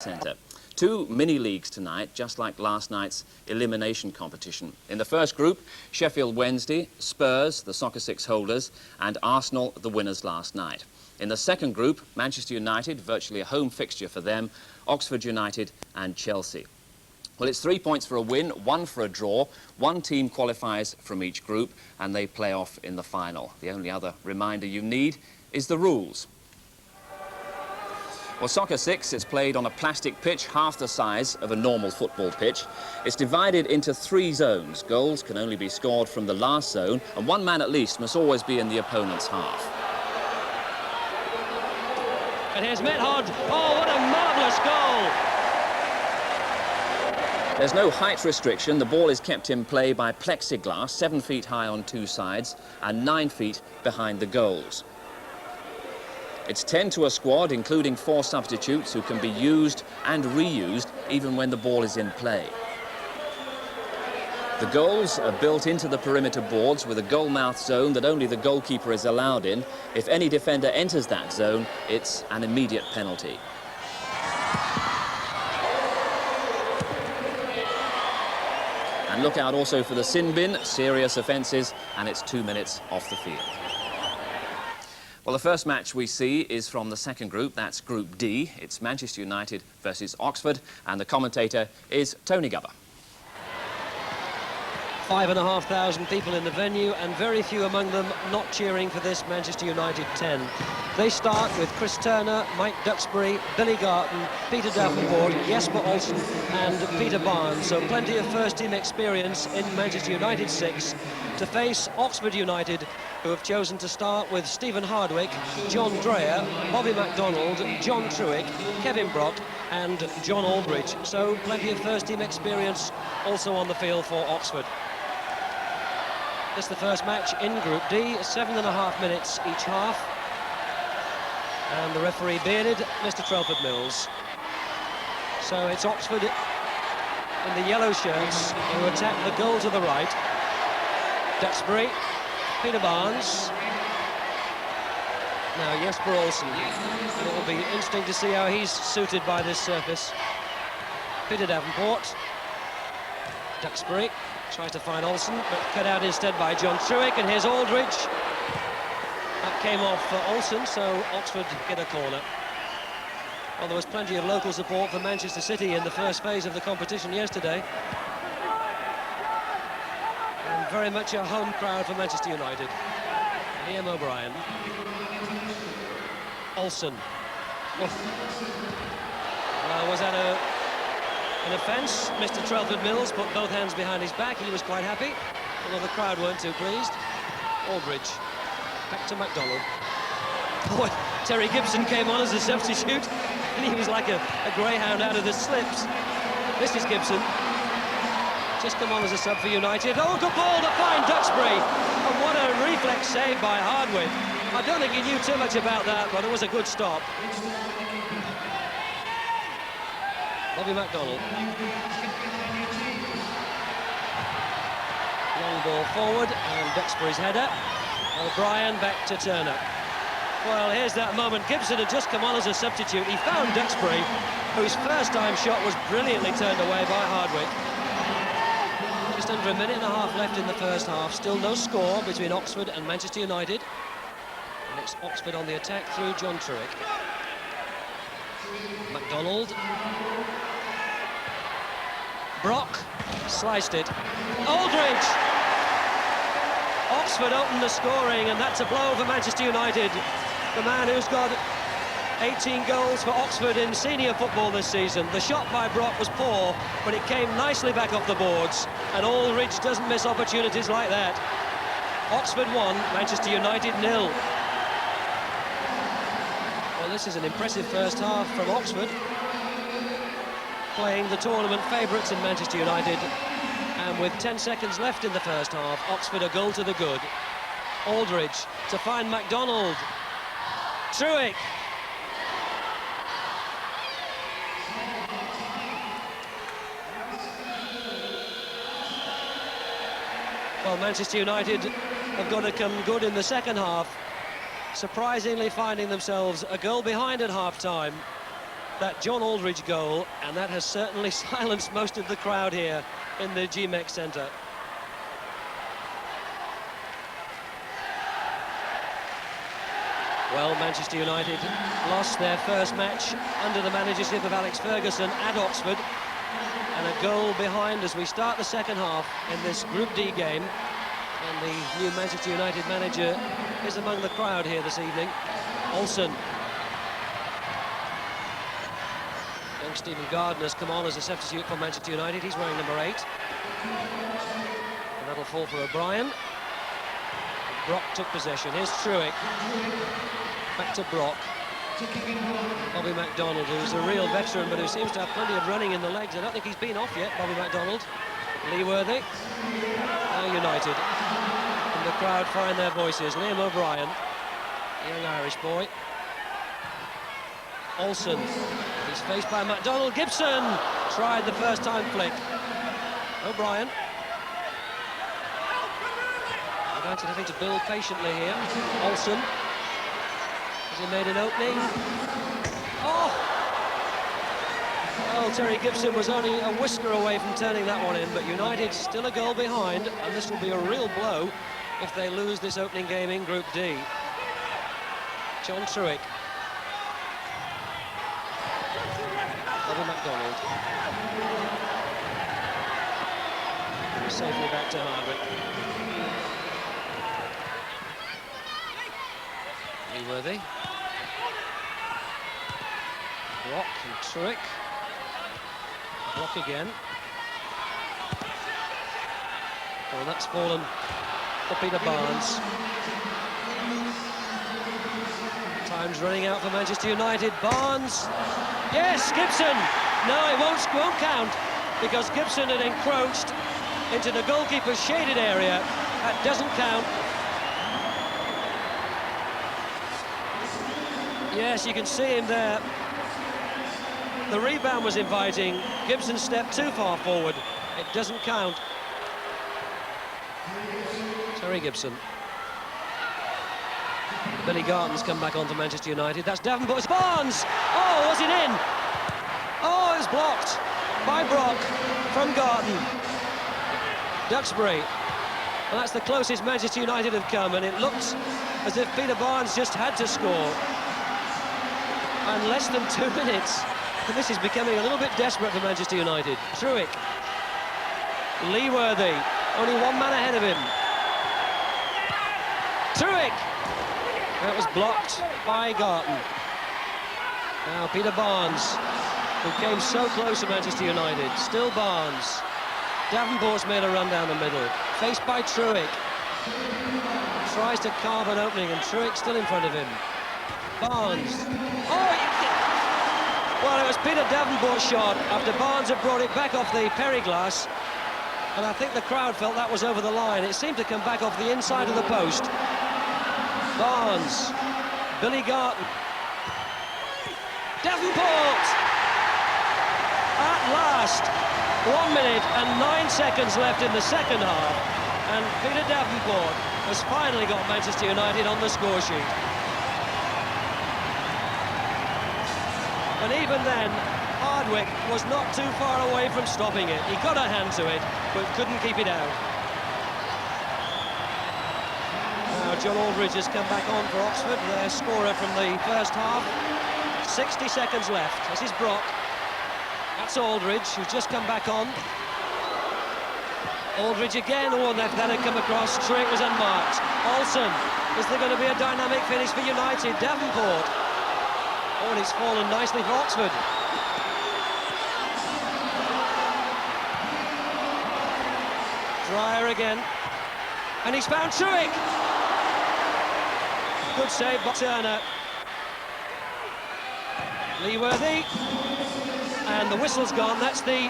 Centre. Two mini-leagues tonight, just like last night's elimination competition. In the first group, Sheffield Wednesday, Spurs, the Soccer Six holders, and Arsenal, the winners last night. In the second group, Manchester United, virtually a home fixture for them, Oxford United and Chelsea. Well, it's 3 points for a win, 1 for a draw. One team qualifies from each group and they play off in the final. The only other reminder you need is the rules. Well, Soccer 6 is played on a plastic pitch half the size of a normal football pitch. It's divided into 3 zones. Goals can only be scored from the last zone, and one man at least must always be in the opponent's half. And here's Method. Oh, what a marvellous goal! There's no height restriction. The ball is kept in play by plexiglass, 7 feet high on 2 sides and 9 feet behind the goals. It's 10 to a squad, including 4 substitutes who can be used and reused even when the ball is in play. The goals are built into the perimeter boards with a goal-mouth zone that only the goalkeeper is allowed in. If any defender enters that zone, it's an immediate penalty. And look out also for the sin bin, serious offences, and it's 2 minutes off the field. Well, the first match we see is from the second group. That's Group D. It's Manchester United versus Oxford, and the commentator is Tony Gubber. 5,500 people in the venue, and very few among them not cheering for this Manchester United 10. They start with Chris Turner, Mike Duxbury, Billy Garton, Peter Davenport, Jesper Olsen and Peter Barnes. So plenty of first-team experience in Manchester United 6 to face Oxford United, who have chosen to start with Stephen Hardwick, John Dreyer, Bobby MacDonald, John Truick, Kevin Brock and John Aldridge. So plenty of first-team experience also on the field for Oxford. This is the first match in Group D, 7.5 minutes each half. And the referee bearded, Mr. Trelford Mills. So it's Oxford in the yellow shirts who attack the goal to the right. Duxbury, Peter Barnes, now Jesper Olsen, and it will be interesting to see how he's suited by this surface. Peter Davenport, Duxbury tries to find Olsen, but cut out instead by John Truick, and here's Aldridge. That came off for Olsen, so Oxford get a corner. Well, there was plenty of local support for Manchester City in the first phase of the competition yesterday. Very much a home crowd for Manchester United. Liam O'Brien. Olsen. Oh. Well, was that an offence? Mr. Trelford Mills put both hands behind his back. He was quite happy, although the crowd weren't too pleased. Aldridge. Back to MacDonald. Oh, Terry Gibson came on as a substitute, and he was like a greyhound out of the slips. This is Gibson. Just come on as a sub for United. Oh, good ball to find Duxbury. And what a reflex save by Hardwick. I don't think he knew too much about that, but it was a good stop. Bobby MacDonald. Long ball forward, and Duxbury's header. O'Brien back to Turner. Well, here's that moment. Gibson had just come on as a substitute. He found Duxbury, whose first-time shot was brilliantly turned away by Hardwick. Just under a minute and a half left in the first half. Still no score between Oxford and Manchester United. And it's Oxford on the attack through John Truick. MacDonald. Brock sliced it. Aldridge! Oxford opened the scoring, and that's a blow for Manchester United. The man who's got 18 goals for Oxford in senior football this season. The shot by Brock was poor, but it came nicely back off the boards, and Aldridge doesn't miss opportunities like that. Oxford 1, Manchester United 0. Well, this is an impressive first half from Oxford, playing the tournament favourites in Manchester United, and with 10 seconds left in the first half, Oxford a goal to the good. Aldridge to find MacDonald. Truick. Well, Manchester United have got to come good in the second half, surprisingly finding themselves a goal behind at half-time. that John Aldridge goal, and that has certainly silenced most of the crowd here in the G-Mex Centre. Well, Manchester United lost their first match under the managership of Alex Ferguson at Oxford, and a goal behind as we start the second half in this Group D game. And the new Manchester United manager is among the crowd here this evening. Olsen. Young Stephen Gardner's come on as a substitute for Manchester United. He's wearing number 8. And that'll fall for O'Brien. Brock took possession. Here's Truick. Back to Brock. Bobby MacDonald, who's a real veteran, but who seems to have plenty of running in the legs. I don't think he's been off yet, Bobby MacDonald. Lee Worthy. Now United. And the crowd find their voices. Liam O'Brien, young Irish boy. Olsen. He's faced by MacDonald. Gibson tried the first time flick. O'Brien. United having to build patiently here. Olsen. Has he made an opening? Oh! Well, Terry Gibson was only a whisker away from turning that one in, but United still a goal behind, and this will be a real blow if they lose this opening game in Group D. John Truick. Bobby MacDonald. Safely back to Hardwick. Lee Worthy. Brock and Truick. Brock again. Well, that's fallen for Peter Barnes. Time's running out for Manchester United. Barnes. Yes, Gibson. No, it won't count because Gibson had encroached into the goalkeeper's shaded area. That doesn't count. Yes, you can see him there. The rebound was inviting. Gibson stepped too far forward. It doesn't count. Terry Gibson. Billy Garton's come back onto Manchester United. That's Davenport. Barnes! Oh, was it in? Oh, it was blocked by Brock from Garton. Duxbury. Well, that's the closest Manchester United have come, and it looks as if Peter Barnes just had to score. And less than 2 minutes. And this is becoming a little bit desperate for Manchester United. Truick. Lee Worthy. Only one man ahead of him. Truick. That was blocked by Garton. Now Peter Barnes, who came so close to Manchester United. Still Barnes. Davenport's made a run down the middle. Faced by Truick. Tries to carve an opening, and Truick still in front of him. Barnes. Oh! Well, it was Peter Davenport's shot after Barnes had brought it back off the Perry glass, and I think the crowd felt that was over the line. It seemed to come back off the inside of the post. Barnes, Billy Garton, Davenport! At last, 1 minute and 9 seconds left in the second half, and Peter Davenport has finally got Manchester United on the score sheet. And even then, Hardwick was not too far away from stopping it. He got a hand to it, but couldn't keep it out. Now John Aldridge has come back on for Oxford, their scorer from the first half. 60 seconds left. This is Brock. That's Aldridge, who's just come back on. Aldridge again. Oh, that had come across. Truick was unmarked. Olsen. Is there going to be a dynamic finish for United? Davenport. Oh, and it's fallen nicely for Oxford. Dreyer again. And he's found Truick. Good save by Turner. Lee Worthy. And the whistle's gone. That's the...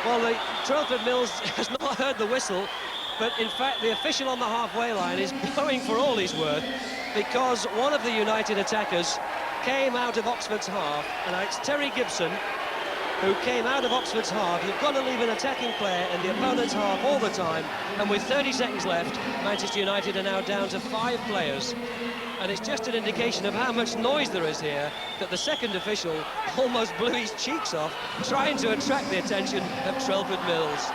Well, the Trelford Mills has not heard the whistle, but in fact the official on the halfway line is blowing for all he's worth, because one of the United attackers came out of Oxford's half, and it's Terry Gibson who came out of Oxford's half. You've got to leave an attacking player in the opponent's half all the time, and with 30 seconds left, Manchester United are now down to 5 players. And it's just an indication of how much noise there is here that the second official almost blew his cheeks off trying to attract the attention of Trelford Mills.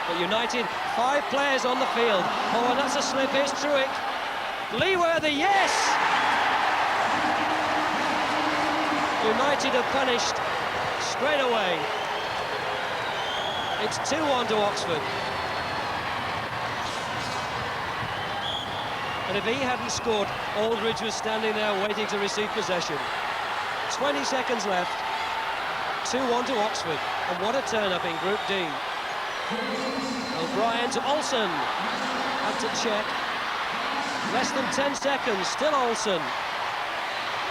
But United, 5 players on the field. Oh, and that's a slip. Here's Truick. Leeworthy, yes! United are punished straight away. It's 2-1 to Oxford. And if he hadn't scored, Aldridge was standing there waiting to receive possession. 20 seconds left. 2-1 to Oxford. And what a turn-up in Group D. O'Brien to Olsen. Had to check. Less than 10 seconds. Still Olsen.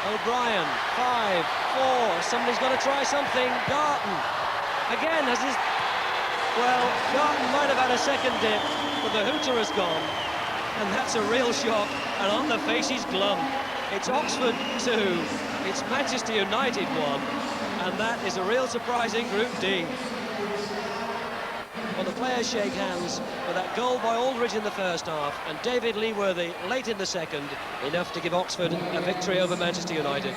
O'Brien. 5, 4. Somebody's got to try something. Garton. Again has his... Well, Garton might have had a second dip, but the hooter has gone. And that's a real shock, and on the face he's glum. It's Oxford 2, it's Manchester United 1, and that is a real surprise in Group D. Well, the players shake hands for that goal by Aldridge in the first half, and David Leeworthy late in the second, enough to give Oxford a victory over Manchester United.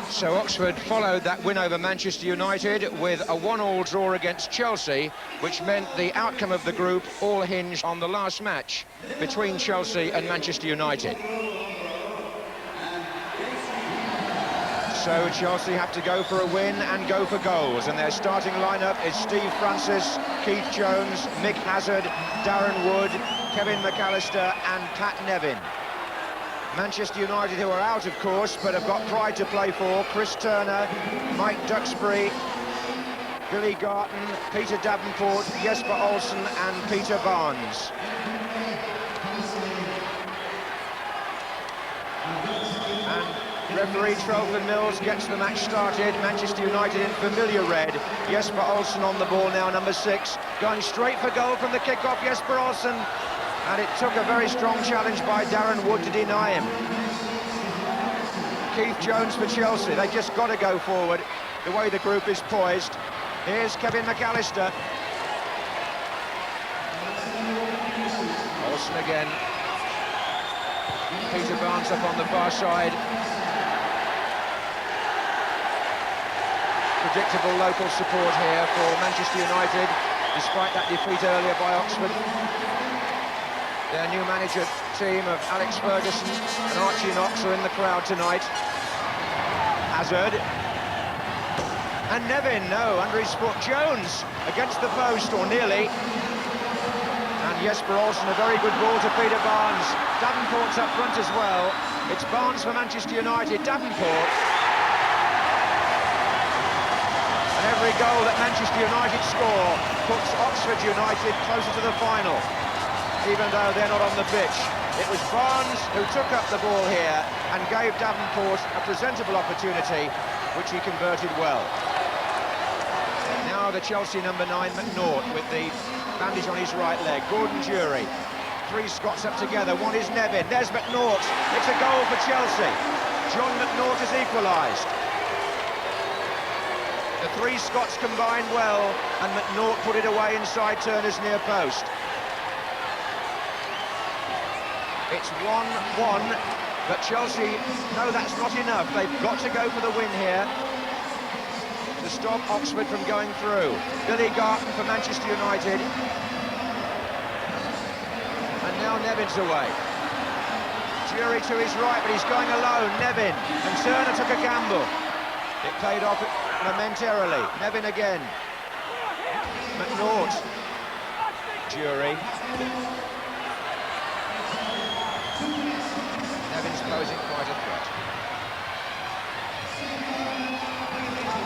So Oxford followed that win over Manchester United with a 1-1 draw against Chelsea, which meant the outcome of the group all hinged on the last match between Chelsea and Manchester United. So Chelsea have to go for a win and go for goals, and their starting lineup is Steve Francis, Keith Jones, Mick Hazard, Darren Wood, Kevin McAllister and Pat Nevin. Manchester United, who are out, of course, but have got pride to play for: Chris Turner, Mike Duxbury, Billy Garton, Peter Davenport, Jesper Olsen and Peter Barnes. And referee Trelford Mills gets the match started. Manchester United in familiar red. Jesper Olsen on the ball now, number 6, going straight for goal from the kick-off. Jesper Olsen. And it took a very strong challenge by Darren Wood to deny him. Keith Jones for Chelsea. They just got to go forward, the way the group is poised. Here's Kevin McAllister. Olsen again. Peter Barnes up on the far side. Predictable local support here for Manchester United, despite that defeat earlier by Oxford. Their new manager team of Alex Ferguson and Archie Knox are in the crowd tonight. Hazard. And Nevin, no, under his foot. Jones against the post, or nearly. And Jesper Olsen, a very good ball to Peter Barnes. Davenport's up front as well. It's Barnes for Manchester United. Davenport. And every goal that Manchester United score puts Oxford United closer to the final, even though they're not on the pitch. It was Barnes who took up the ball here and gave Davenport a presentable opportunity, which he converted well. Now the Chelsea number 9, McNaught, with the bandage on his right leg. Gordon Jury. 3 Scots up together. One is Nevin. There's McNaught. It's a goal for Chelsea. John McNaught has equalised. The 3 Scots combined well, and McNaught put it away inside Turner's near post. It's 1-1, but Chelsea know that's not enough. They've got to go for the win here to stop Oxford from going through. Billy Garton for Manchester United. And now Nevin's away. Jury to his right, but he's going alone. Nevin, and Turner took a gamble. It paid off momentarily. Nevin again. McNaught. Jury. Nevin's posing quite a threat.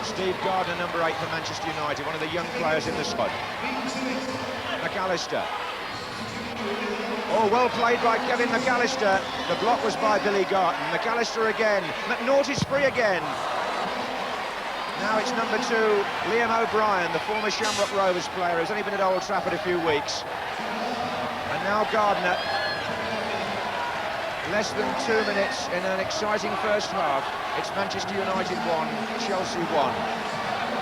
Steve Gardner, number 8 for Manchester United, one of the young players in the squad. McAllister. Oh, well played by Kevin McAllister. The block was by Billy Garton. McAllister again. McNaught is free again. Now it's number 2, Liam O'Brien, the former Shamrock Rovers player, who's only been at Old Trafford a few weeks. And now Gardner. Less than 2 minutes in an exciting first half. It's Manchester United 1, Chelsea 1.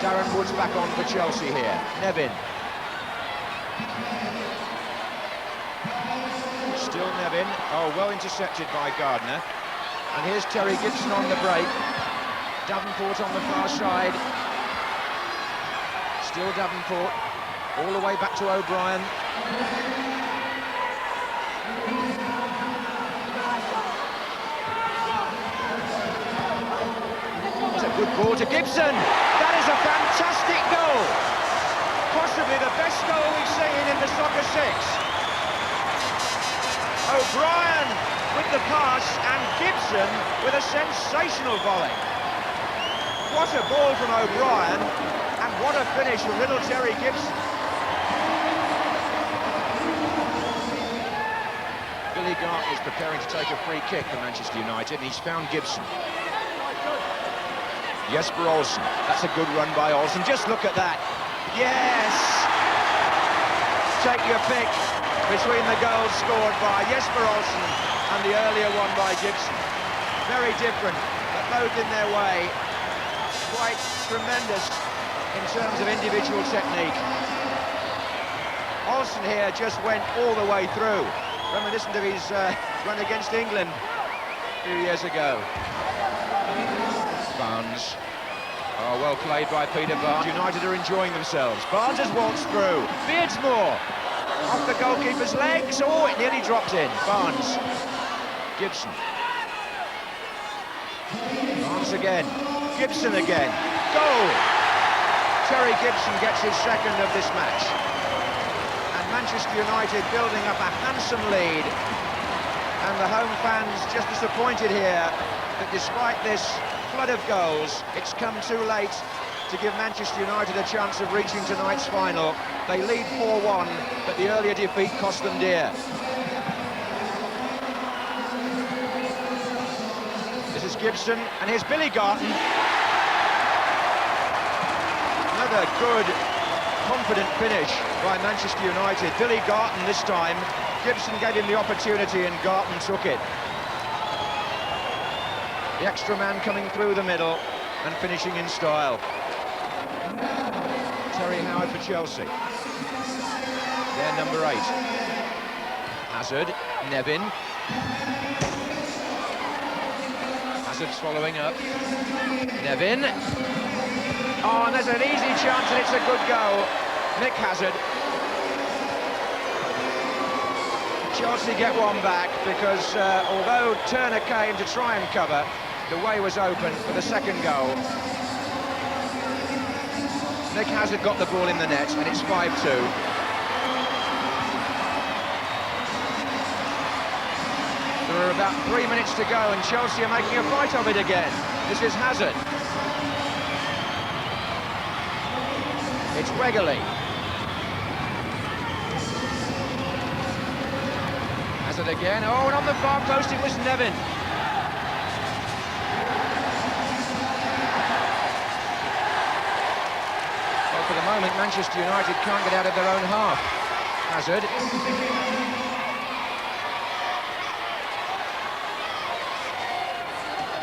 Darren Wood's back on for Chelsea here. Nevin. Still Nevin. Oh, well intercepted by Gardner. And here's Terry Gibson on the break. Davenport on the far side. Still Davenport. All the way back to O'Brien. It's a good ball to Gibson. That is a fantastic goal. Possibly the best goal we've seen in the Soccer Six. O'Brien with the pass and Gibson with a sensational volley. What a ball from O'Brien, and what a finish from little Terry Gibson. Billy Garton is preparing to take a free kick for Manchester United, and he's found Gibson. Jesper Olsen, that's a good run by Olsen. Just look at that. Yes! Take your pick between the goals scored by Jesper Olsen and the earlier one by Gibson. Very different, but both in their way. Quite tremendous in terms of individual technique. Olsen here just went all the way through, reminiscent of his run against England a few years ago. Barnes. Oh, well played by Peter Barnes. United are enjoying themselves. Barnes has waltzed through. Beardsmore off the goalkeeper's legs. Oh, it nearly dropped in. Barnes. Gibson. Barnes again. Gibson again. Goal! Terry Gibson gets his second of this match. And Manchester United building up a handsome lead. And the home fans just disappointed here that despite this flood of goals, it's come too late to give Manchester United a chance of reaching tonight's final. They lead 4-1, but the earlier defeat cost them dear. This is Gibson, and here's Billy Garton. Another good, confident finish by Manchester United. Billy Garton this time. Gibson gave him the opportunity and Garton took it. The extra man coming through the middle and finishing in style. Terry Howard for Chelsea. They're number 8. Hazard, Nevin. Hazard's following up. Nevin. Oh, and there's an easy chance and it's a good goal. Nick Hazard. Chelsea get one back because although Turner came to try and cover, the way was open for the second goal. Nick Hazard got the ball in the net and it's 5-2. There are about 3 minutes to go and Chelsea are making a fight of it again. This is Hazard. It's Wegerle. Hazard again. Oh, and on the far post it was Nevin. Well, for the moment, Manchester United can't get out of their own half. Hazard.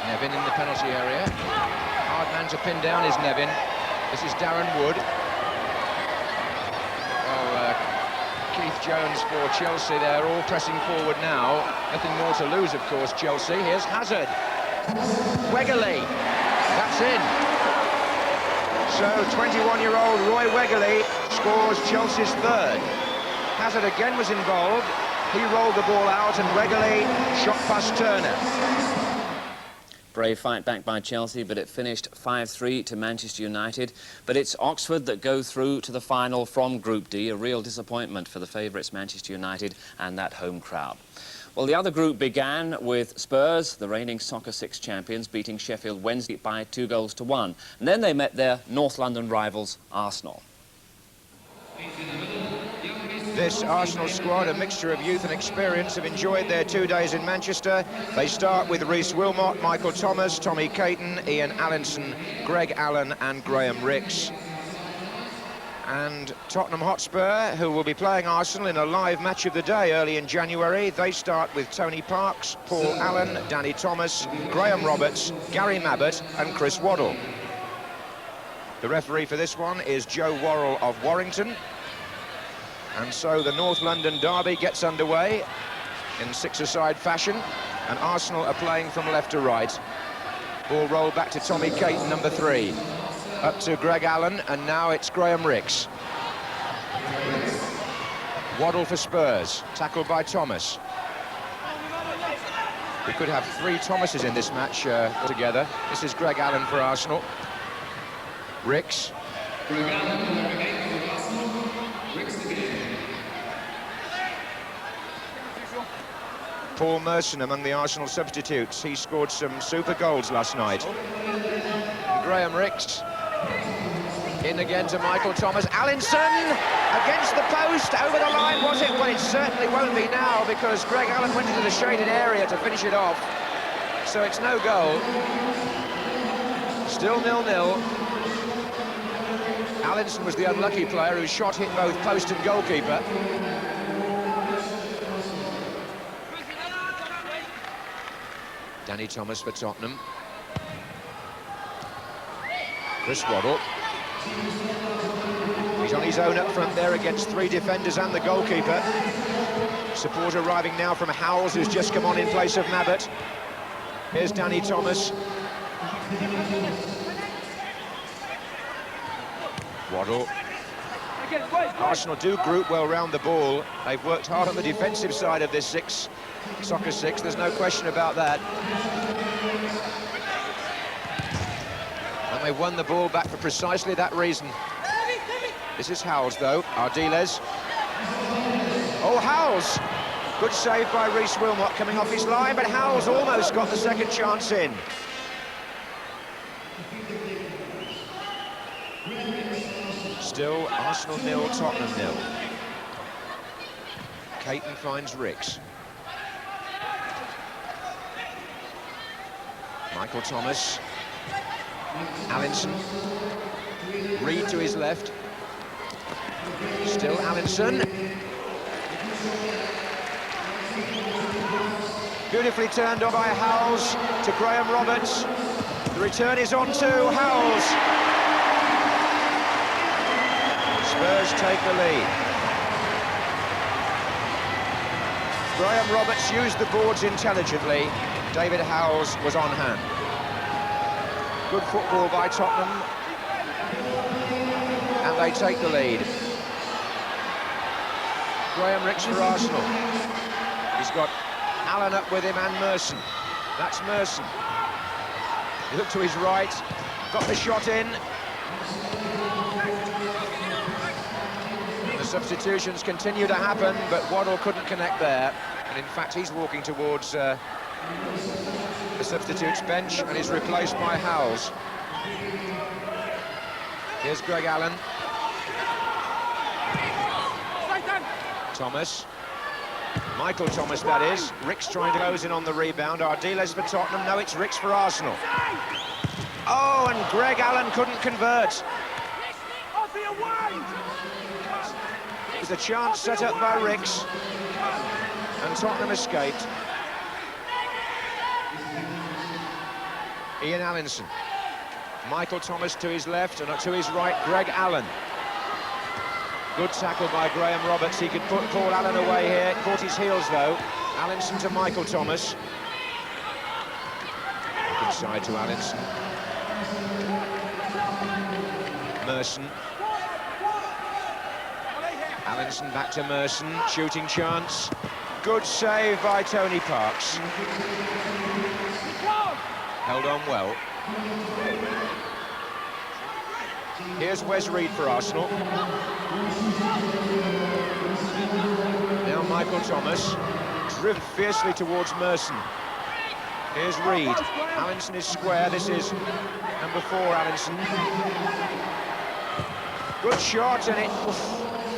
Nevin in the penalty area. Hard man to pin down is Nevin. This is Darren Wood. Keith Jones for Chelsea, they're all pressing forward now. Nothing more to lose, of course, Chelsea. Here's Hazard. Wegerle. That's in. So, 21-year-old Roy Wegerle scores Chelsea's third. Hazard again was involved. He rolled the ball out and Wegerle shot past Turner. Brave fight back by Chelsea, but it finished 5-3 to Manchester United. But it's Oxford that go through to the final from Group D, a real disappointment for the favourites Manchester United and that home crowd. Well, the other group began with Spurs, the reigning Soccer Six champions, beating Sheffield Wednesday by 2-1. And then they met their North London rivals, Arsenal. This Arsenal squad, a mixture of youth and experience, have enjoyed their 2 days in Manchester. They start with Rhys Wilmot, Michael Thomas, Tommy Caton, Ian Allinson, Greg Allen and Graham Ricks. And Tottenham Hotspur, who will be playing Arsenal in a live match of the day early in January, they start with Tony Parks, Paul Allen, Danny Thomas, Graham Roberts, Gary Mabbott and Chris Waddle. The referee for this one is Joe Worrell of Warrington. And so the North London derby gets underway. in six-a-side fashion, and Arsenal are playing from left to right. Ball rolled back to Tommy Caton, number 3. Up to Greg Allen, and now it's Graham Rix. Waddle for Spurs, tackled by Thomas. We could have 3 Thomases in this match together. This is Greg Allen for Arsenal. Rix. Paul Merson among the Arsenal substitutes. He scored some super goals last night. And Graham Rix. In again to Michael Thomas. Allinson against the post, over the line, was it? Well, it certainly won't be now, because Greg Allen went into the shaded area to finish it off. So it's no goal. Still 0-0. Allinson was the unlucky player whose shot hit both post and goalkeeper. Danny Thomas for Tottenham. Chris Waddle. He's on his own up front there against 3 defenders and the goalkeeper. Support arriving now from Howells, who's just come on in place of Mabbott. Here's Danny Thomas. Waddle. Arsenal do group well round the ball. They've worked hard on the defensive side of this soccer six, there's no question about that. And they've won the ball back for precisely that reason. This is Howells, though. Ardiles. Oh, Howells! Good save by Reece Wilmot coming off his line, but Howells almost got the second chance in. Still Arsenal 0, Tottenham 0. Caton finds Rix. Michael Thomas. Allinson. Reed to his left. Still Allinson. Beautifully turned on by Howells to Graham Roberts. The return is on to Howells. Spurs take the lead. Graham Roberts used the boards intelligently. David Howells was on hand. Good football by Tottenham. And they take the lead. Graham Rix for Arsenal. He's got Allen up with him and Merson. That's Merson. He looked to his right, got the shot in. And the substitutions continue to happen, but Waddle couldn't connect there. And in fact, he's walking towards the substitutes bench and is replaced by Howells. Here's Greg Allen. Thomas. Michael Thomas, that is. Rix trying to close in on the rebound. Ardiles for Tottenham. No, it's Rix for Arsenal. Oh, and Greg Allen couldn't convert. It was a chance set up by Rix, and Tottenham escaped. Ian Allinson. Michael Thomas to his left, and to his right, Greg Allen. Good tackle by Graham Roberts. He could put Paul Allen away here. Caught his heels, though. Allinson to Michael Thomas. Good side to Allinson. Merson. Allinson back to Merson. Shooting chance. Good save by Tony Parks. Held on well. Here's Wes Reed for Arsenal. Now Michael Thomas, driven fiercely towards Merson. Here's Reed. Allinson is square. This is number 4, Allinson. Good shot, and it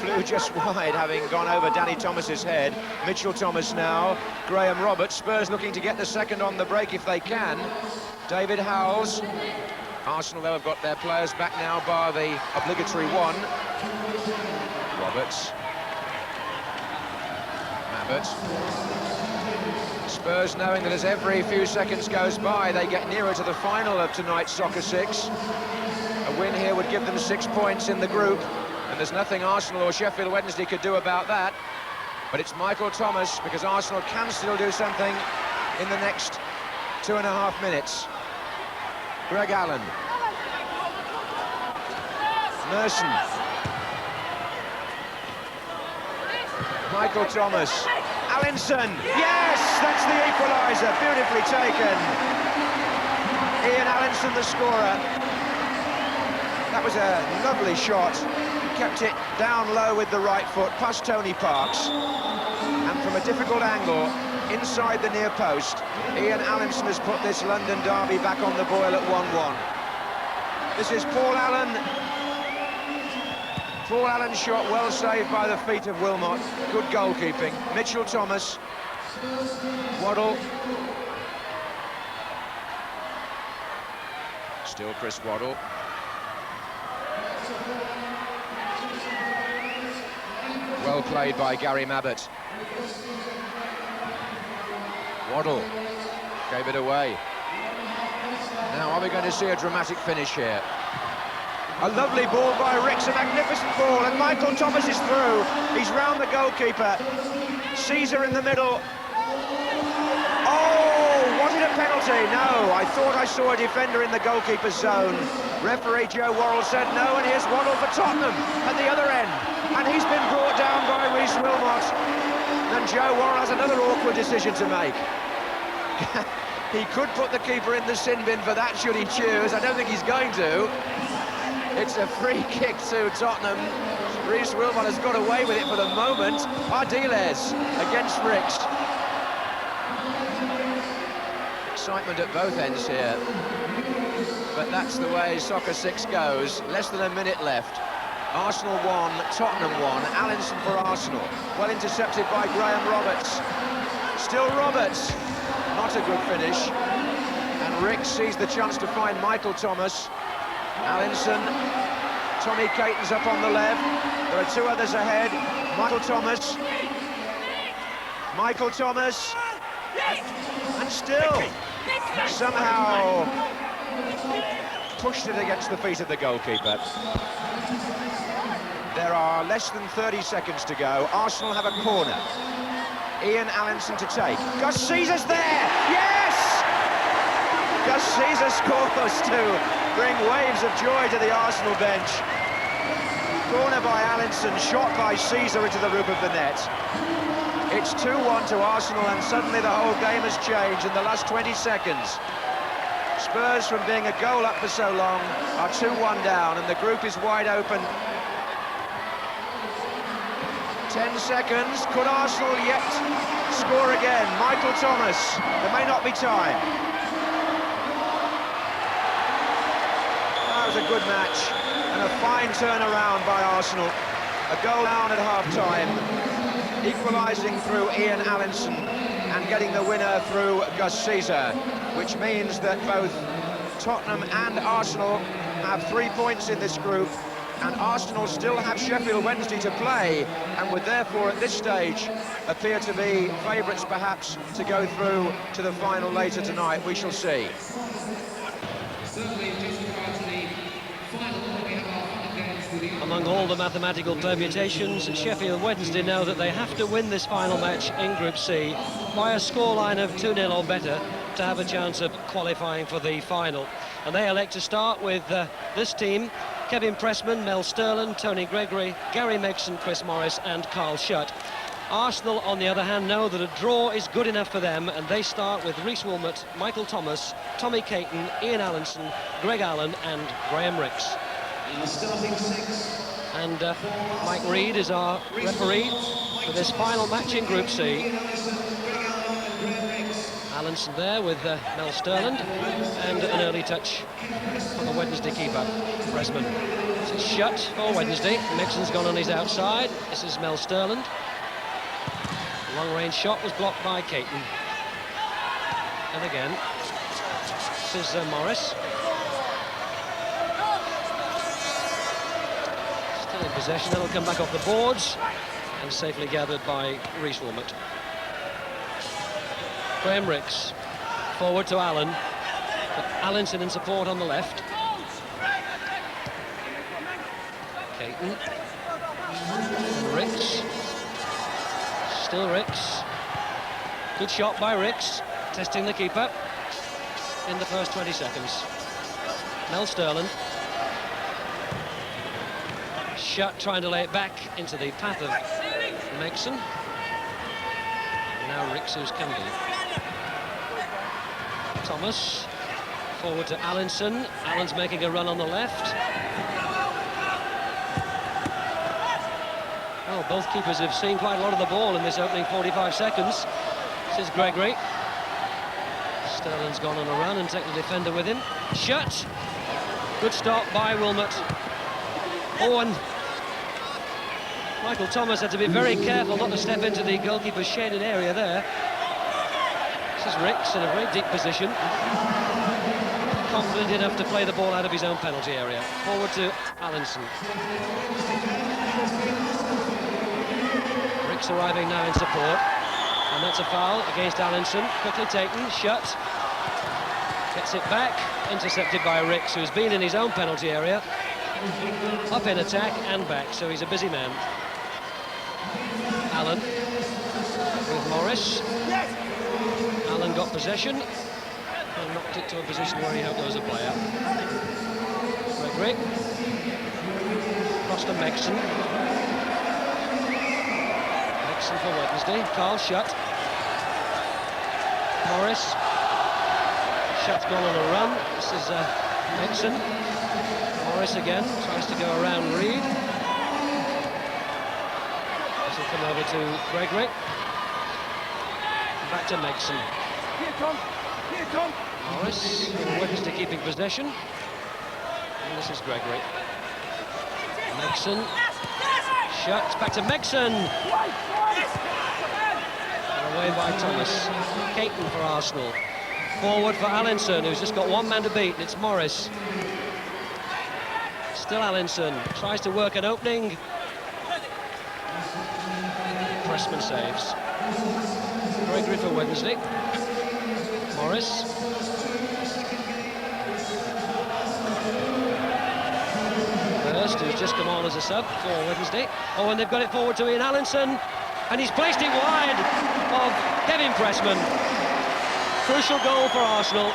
flew just wide, having gone over Danny Thomas's head. Mitchell Thomas now. Graham Roberts. Spurs looking to get the second on the break if they can. David Howells. Arsenal, though, have got their players back now, bar the obligatory one. Roberts. Mabbott. Spurs knowing that as every few seconds goes by, they get nearer to the final of tonight's Soccer 6. A win here would give them 6 points in the group, and there's nothing Arsenal or Sheffield Wednesday could do about that. But it's Michael Thomas, because Arsenal can still do something in the next 2.5 minutes. Greg Allen. Merson. Michael Thomas. Allinson. Yes, that's the equaliser. Beautifully taken. Ian Allinson, the scorer. That was a lovely shot. He kept it down low with the right foot, past Tony Parks. And from a difficult angle, inside the near post, Ian Allinson has put this London derby back on the boil at 1-1. This is Paul Allen. Paul Allen's shot well saved by the feet of Wilmot. Good goalkeeping. Mitchell Thomas. Waddle. Still Chris Waddle. Well played by Gary Mabbott. Waddle gave it away. Now, are we going to see a dramatic finish here? A lovely ball by Ricks, a magnificent ball, and Michael Thomas is through. He's round the goalkeeper. Caesar in the middle. Oh, wanted a penalty. No, I thought I saw a defender in the goalkeeper's zone. Referee Joe Worrell said no, and here's Waddle for Tottenham at the other end. And he's been brought down by Rhys Wilmot. And Joe Worrell has another awkward decision to make. He could put the keeper in the sin bin for that, should he choose. I don't think he's going to. It's a free kick to Tottenham. Rhys Wilmot has got away with it for the moment. Ardiles against Ricks. Excitement at both ends here. But that's the way Soccer 6 goes. Less than a minute left. Arsenal 1, Tottenham 1. Allinson for Arsenal. Well intercepted by Graham Roberts. Still Roberts. Not a good finish. And Ricks sees the chance to find Michael Thomas. Allinson, Tommy Caton's up on the left. There are two others ahead. Michael Thomas. Michael Thomas. And still, somehow pushed it against the feet of the goalkeeper. There are less than 30 seconds to go. Arsenal have a corner. Ian Allinson to take. Gus Caesar's there! Yes! Gus Caesar scores to bring waves of joy to the Arsenal bench. Corner by Allinson, shot by Caesar into the roof of the net. It's 2-1 to Arsenal, and suddenly the whole game has changed in the last 20 seconds. Spurs, from being a goal up for so long, are 2-1 down, and the group is wide open. 10 seconds. Could Arsenal yet score again? Michael Thomas. There may not be time. That was a good match and a fine turnaround by Arsenal. A goal down at half-time, equalising through Ian Allinson and getting the winner through Gus Caesar, which means that both Tottenham and Arsenal have 3 points in this group, and Arsenal still have Sheffield Wednesday to play, and would therefore at this stage appear to be favourites perhaps to go through to the final later tonight. We shall see. Among all the mathematical permutations, Sheffield Wednesday know that they have to win this final match in Group C by a scoreline of 2-0 or better to have a chance of qualifying for the final. And they elect to start with this team: Kevin Pressman, Mel Sterland, Tony Gregory, Gary Megson, Chris Morris and Carl Schutt. Arsenal, on the other hand, know that a draw is good enough for them, and they start with Rhys Wilmot, Michael Thomas, Tommy Caton, Ian Allinson, Greg Allen and Graham Ricks. And Mike Reid is our referee for this final match in Group C. Allinson there with Mel Sterland, and an early touch on the Wednesday keeper, Pressman. This is Schutt for Wednesday. Mixon's gone on his outside. This is Mel Sterland. Long-range shot was blocked by Caton. And again, this is Morris. Still in possession. That'll come back off the boards and safely gathered by Rhys Wilmot. Graham Ricks, forward to Allen. Allinson in support on the left. Caton. Ricks. Still Ricks. Good shot by Ricks, testing the keeper in the first 20 seconds. Mel Sterland. Shutt trying to lay it back into the path of Megson. Now Ricks who's can do. Thomas. Forward to Allinson. Allen's making a run on the left. Well, both keepers have seen quite a lot of the ball in this opening 45 seconds. This is Gregory. Sterling's gone on a run and taken the defender with him. Shutt. Good stop by Wilmot. Owen. Michael Thomas had to be very careful not to step into the goalkeeper's shaded area there. This is Ricks in a very deep position. Confident enough to play the ball out of his own penalty area. Forward to Allinson. Ricks arriving now in support. And that's a foul against Allinson. Quickly taken, Shutt. Gets it back, intercepted by Ricks, who's been in his own penalty area. Up in attack and back, so he's a busy man. Allen with Morris. Allen got possession and knocked it to a position where he hoped there was a player. Gregory. Cross to Megson. Megson for Wednesday. Carl Shutt. Morris. Shutt's gone on a run. This is Megson. Morris again, tries to go around Reed. This will come over to Gregory. Back to Megson. Here, Tom. Here, Tom. Morris, Wednesday keeping possession. And this is Gregory. Megson. Shutt, back to Megson. And away by Thomas. Caton for Arsenal. Forward for Allinson, who's just got one man to beat, and it's Morris. Still Allinson, tries to work an opening. Pressman saves. Gregory for Wednesday. Morris. Hurst, who's just come on as a sub for Wednesday. Oh, and they've got it forward to Ian Allinson, and he's placed it wide of Kevin Pressman. Crucial goal for Arsenal.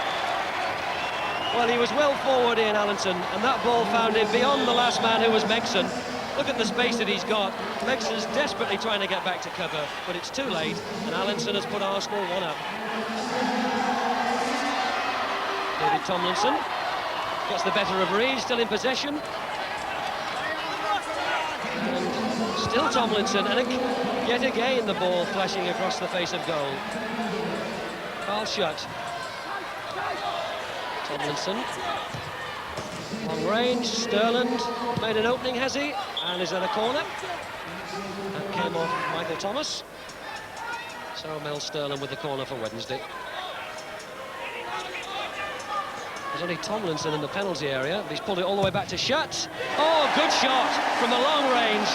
Well, he was well forward, Ian Allinson, and that ball found him beyond the last man, who was Megson. Look at the space that he's got. Megson's desperately trying to get back to cover, but it's too late, and Allinson has put Arsenal one up. David Tomlinson gets the better of Reed, still in possession. And still Tomlinson, and yet again the ball flashing across the face of goal. Carl Shutt. Tomlinson. Long range, Sterland made an opening, has he? And is at a corner. That came off Michael Thomas. So Mel Sterland with the corner for Wednesday. There's only Tomlinson in the penalty area. He's pulled it all the way back to Shutt. Oh, good shot from a long range.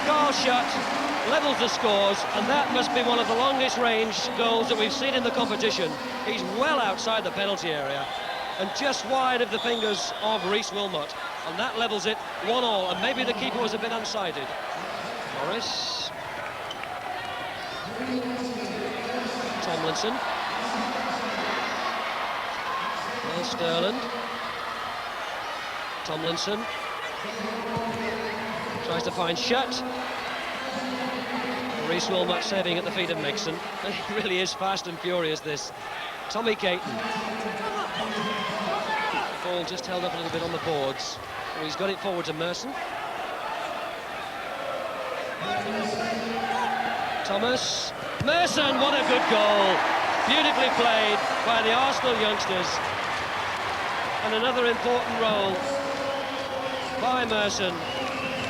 Carl Shutt levels the scores, and that must be one of the longest range goals that we've seen in the competition. He's well outside the penalty area and just wide of the fingers of Rhys Wilmot, and that levels it 1-1, and maybe the keeper was a bit unsighted. Morris. Tomlinson. Well, Sterland. Tomlinson. Tries to find Shutt. Rhys Wilmot saving at the feet of Megson. He really is fast and furious, this. Tommy Caton. The ball just held up a little bit on the boards. Oh, he's got it forward to Merson. Thomas. Merson, what a good goal. Beautifully played by the Arsenal youngsters. And another important role by Merson.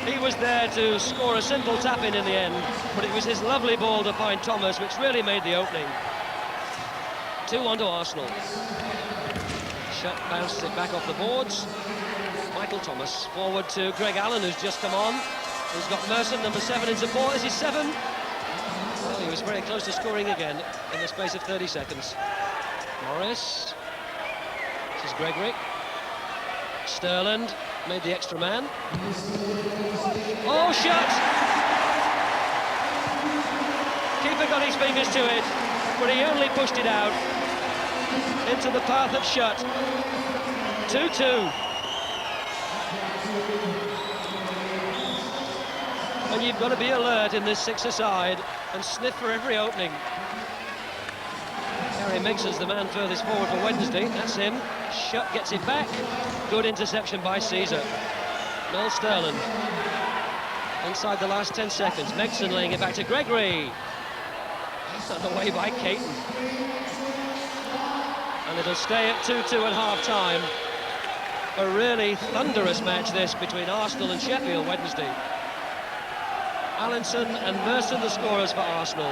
He was there to score a simple tap-in the end, but it was his lovely ball to find Thomas which really made the opening. 2-1 to Arsenal. Shutt bounces it back off the boards. Michael Thomas forward to Greg Allen, who's just come on. He's got Merson, number 7, in support. Is he 7? Well, he was very close to scoring again in the space of 30 seconds. Morris. This is Gregory. Sterland made the extra man. Oh, Shutt! keeper got his fingers to it, but he only pushed it out into the path of shut. 2-2. And you've got to be alert in this six-a-side and sniff for every opening. Gary Mixon's the man furthest forward for Wednesday. That's him. Shutt gets it back. Good interception by Caesar. Mel Sterland. Inside the last 10 seconds. Mixon laying it back to Gregory. And away by Caton. And it'll stay at 2-2 at half-time. A really thunderous match, this, between Arsenal and Sheffield Wednesday. Allinson and Merson, the scorers for Arsenal.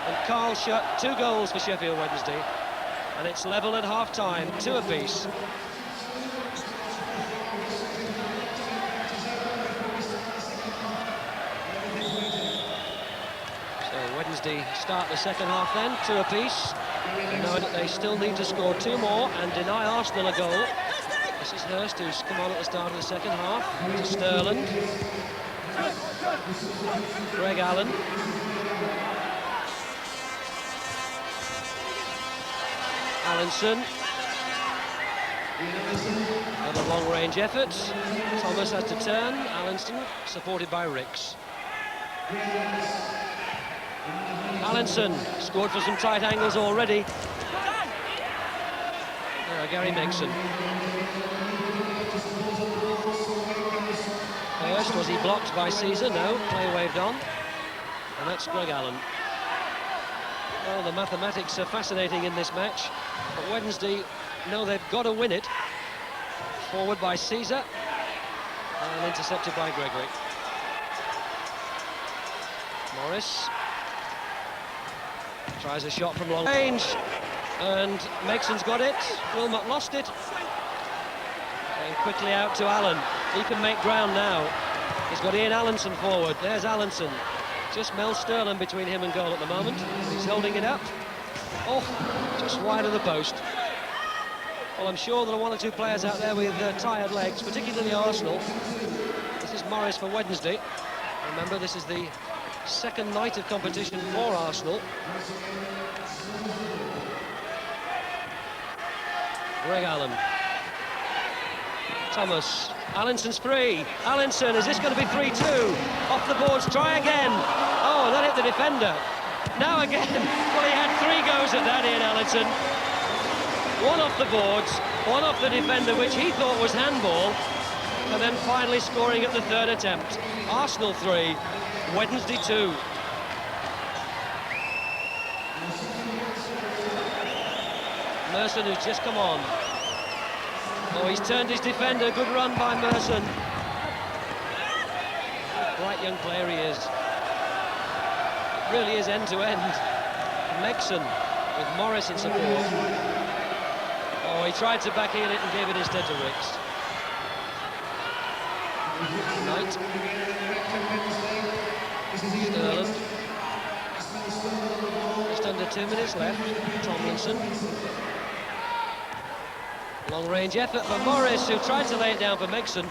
And Carl Shutt, 2 goals for Sheffield Wednesday. And it's level at half-time, 2 apiece. So Wednesday start the second half then, 2 apiece. Knowing that they still need to score 2 more and deny Arsenal a goal. This is Hurst, who's come on at the start of the second half. To Sterland. Greg Allen. Allinson. Another long-range effort. Thomas has to turn. Allinson, supported by Ricks. Allinson scored for some tight angles already. Gary Mixon. First, was he blocked by Caesar? No, play waved on. And that's Greg Allen. Well, the mathematics are fascinating in this match. But Wednesday know they've got to win it. Forward by Caesar. And intercepted by Gregory. Morris. Tries a shot from long range. And Mixon's got it. Wilmot lost it. And quickly out to Allen. He can make ground now. He's got Ian Allinson forward. There's Allinson. Just Mel Sterland between him and goal at the moment. He's holding it up. Oh, just wide of the post. Well, I'm sure there are 1 or 2 players out there with tired legs, particularly Arsenal. This is Morris for Wednesday. Remember, this is the second night of competition for Arsenal. Greg Allen. Thomas. Allinson's free. Allinson, is this going to be 3-2? Off the boards, try again. Oh, that hit the defender. Now again. Well, he had 3 goes at that, Ian Allinson. 1 off the boards, 1 off the defender, which he thought was handball. And then finally scoring at the 3rd attempt. Arsenal 3, Wednesday 2. Merson, who's just come on. Oh, he's turned his defender. Good run by Merson. Bright young player he is. It really is end-to-end. Mixon with Morris in support. Oh, he tried to backheel it and gave it instead to Ricks. Knight. Sterland. Just under 2 minutes left. Tomlinson. Long-range effort for Morris, who tried to lay it down for Mixon.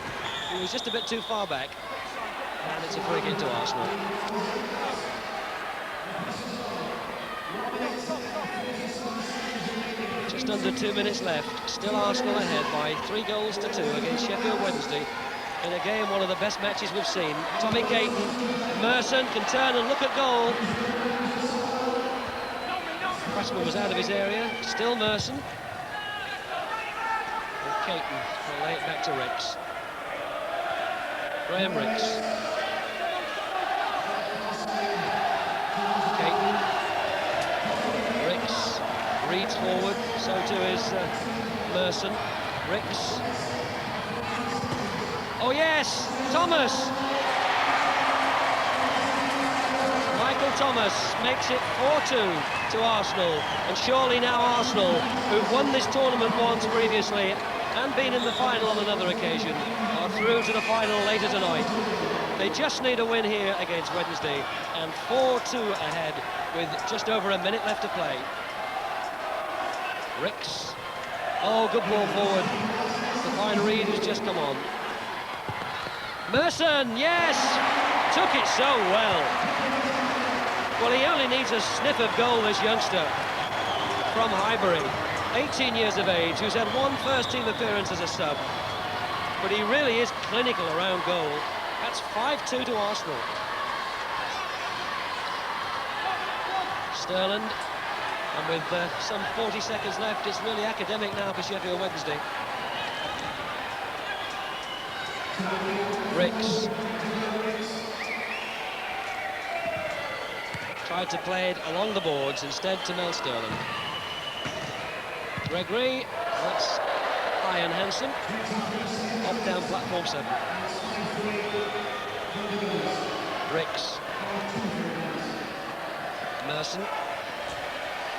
He was just a bit too far back. And it's a free kick to Arsenal. Just under 2 minutes left. Still Arsenal ahead by 3 goals to 2 against Sheffield Wednesday. In a game, one of the best matches we've seen. Tommy Caton, Merson can turn and look at goal. Pressman was out of his area. Still Merson. Caton will lay it back to Ricks. Graham Ricks. Caton. Ricks. Reads forward, so too is Merson. Ricks. Oh yes, Thomas! Michael Thomas makes it 4-2 to Arsenal. And surely now Arsenal, who've won this tournament once previously, and been in the final on another occasion, are through to the final later tonight. They just need a win here against Wednesday, and 4-2 ahead with just over a minute left to play. Ricks. Oh, good ball forward. To find Reed, who's just come on. Merson, yes! Took it so well. Well, he only needs a sniff of goal, this youngster from Highbury, 18 years of age, who's had one first-team appearance as a sub. But he really is clinical around goal. That's 5-2 to Arsenal. Sterland, and with some 40 seconds left, it's really academic now for Sheffield Wednesday. Ricks tried to play it along the boards, instead to Mel Sterland. Gregory, that's high and handsome, off down platform 7. Ricks. Merson.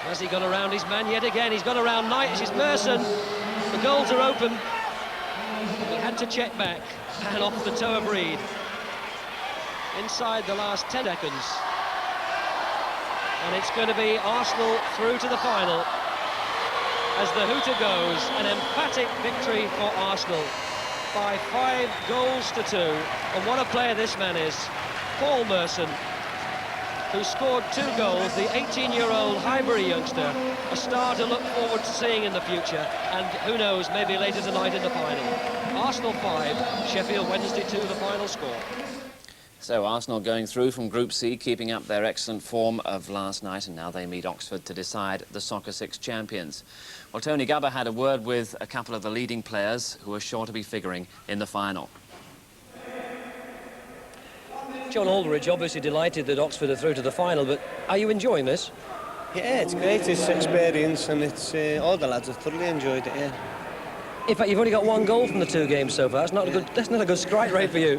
Has he got around his man yet again? He's got around Knight. It's Merson. The goals are open. He had to check back, and off the toe of Reed. Inside the last 10 seconds. And it's going to be Arsenal through to the final. As the hooter goes, an emphatic victory for Arsenal by 5 goals to 2. And what a player this man is. Paul Merson, who scored 2 goals, the 18-year-old Highbury youngster, a star to look forward to seeing in the future, and who knows, maybe later tonight in the final. Arsenal 5, Sheffield Wednesday 2, the final score. So Arsenal going through from Group C, keeping up their excellent form of last night, and now they meet Oxford to decide the Soccer 6 champions. Well, Tony Gabba had a word with a couple of the leading players who are sure to be figuring in the final. John Aldridge obviously delighted that Oxford are through to the final, but are you enjoying this? Yeah, it's great. It's experience, and it's all the lads have thoroughly enjoyed it. Yeah. In fact, you've only got 1 goal from the 2 games so far. That's not a good strike rate for you.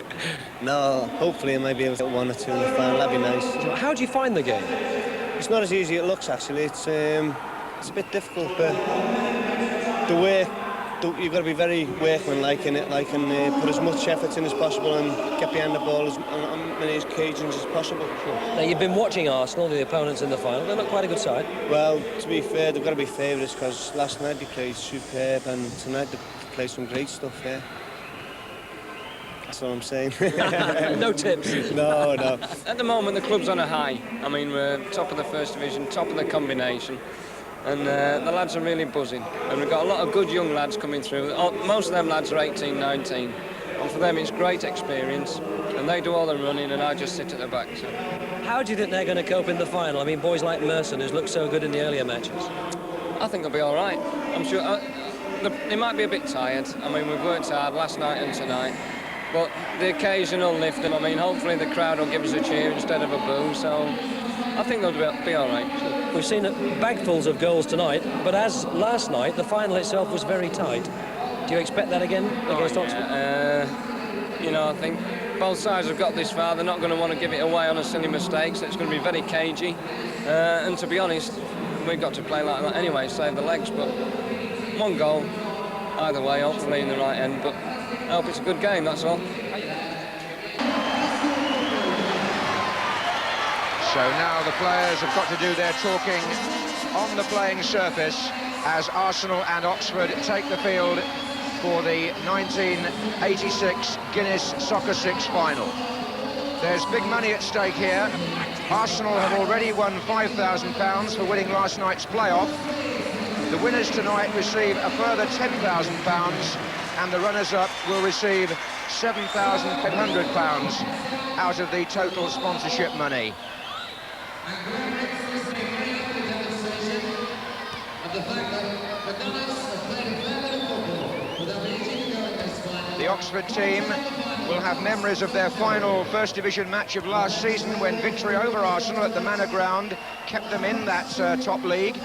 No, hopefully I might be able to get 1 or 2 in the final. That'd be nice. How do you find the game? It's not as easy as it looks, actually. It's a bit difficult, but the work. You've got to be very workmanlike in it, and put as much effort in as possible and get behind the ball on many occasions as possible. Now, you've been watching Arsenal, the opponents in the final. They're not quite a good side. Well, to be fair, they've got to be favourites, because last night they played superb, and tonight they played some great stuff there. That's what I'm saying. No tips. No. At the moment, the club's on a high. I mean, we're top of the first division, top of the combination. And the lads are really buzzing. And we've got a lot of good young lads coming through. Most of them lads are 18, 19. And for them, it's great experience. And they do all the running, and I just sit at the back. So. How do you think they're going to cope in the final? I mean, boys like Merson, who's looked so good in the earlier matches. I think they'll be all right. I'm sure they might be a bit tired. I mean, we've worked hard last night and tonight. But the occasional lift them. I mean, hopefully the crowd will give us a cheer instead of a boo. So I think they'll be all right. We've seen bagfuls of goals tonight, but as last night, the final itself was very tight. Do you expect that again against Oxford? You know, I think both sides have got this far. They're not going to want to give it away on a silly mistake, so it's going to be very cagey. And to be honest, we've got to play like that anyway, save the legs. But 1 goal, either way, hopefully in the right end. But I hope it's a good game, that's all. So now the players have got to do their talking on the playing surface as Arsenal and Oxford take the field for the 1986 Guinness Soccer 6 final. There's big money at stake here. Arsenal have already won £5,000 for winning last night's playoff. The winners tonight receive a further £10,000, and the runners-up will receive £7,500 out of the total sponsorship money. The Oxford team will have memories of their final First Division match of last season, when victory over Arsenal at the Manor Ground kept them in that top league.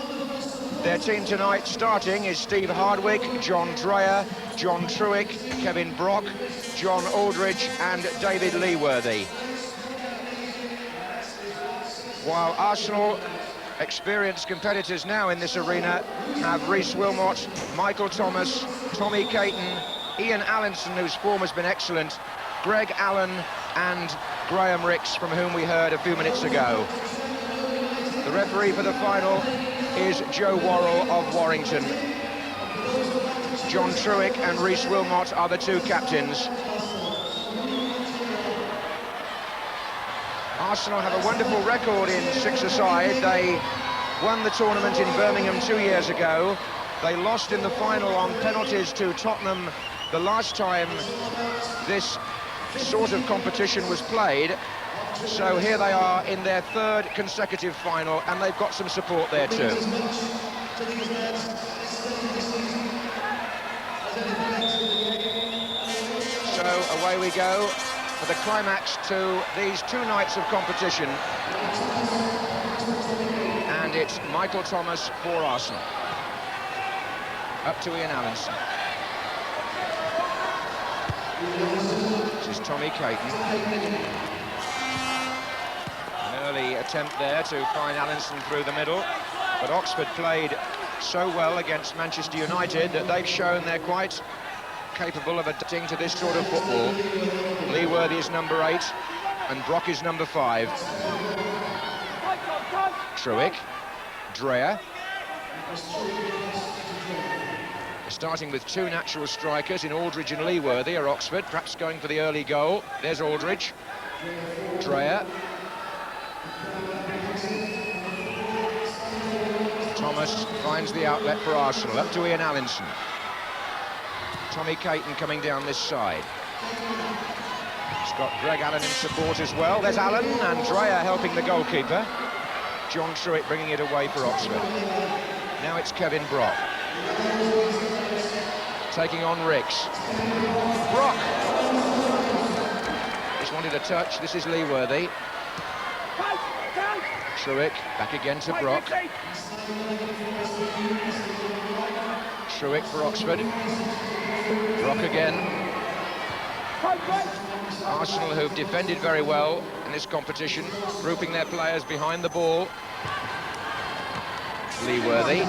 Their team tonight starting is Steve Hardwick, John Dreyer, John Truick, Kevin Brock, John Aldridge and David Leeworthy. While Arsenal, experienced competitors now in this arena, have Rhys Wilmot, Michael Thomas, Tommy Caton, Ian Allinson, whose form has been excellent, Greg Allen and Graham Ricks, from whom we heard a few minutes ago. The referee for the final is Joe Worrell of Warrington. John Truick and Rhys Wilmot are the 2 captains. Arsenal have a wonderful record in six-a-side. They won the tournament in Birmingham 2 years ago. They lost in the final on penalties to Tottenham the last time this sort of competition was played. So here they are in their third consecutive final, and they've got some support there too. So away we go for the climax to these 2 nights of competition. And it's Michael Thomas for Arsenal. Up to Ian Allinson. This is Tommy Caton. An early attempt there to find Allinson through the middle, but Oxford played so well against Manchester United that they've shown they're quite capable of adapting to this sort of football. Lee Worthy is number 8 and Brock is number 5. Truick, Dreyer. Starting with 2 natural strikers in Aldridge and Lee Worthy are Oxford, perhaps going for the early goal. There's Aldridge, Dreyer. Thomas finds the outlet for Arsenal, up to Ian Allinson. Tommy Caton coming down this side. He's got Greg Allen in support as well. There's Allen and Dreyer helping the goalkeeper. John Truitt bringing it away for Oxford. Now it's Kevin Brock. Taking on Ricks. Brock! Just wanted a touch. This is Lee Worthy. Truick back again to Brock. Truick for Oxford. Brock again. Arsenal, who've defended very well in this competition, grouping their players behind the ball. Lee Worthy.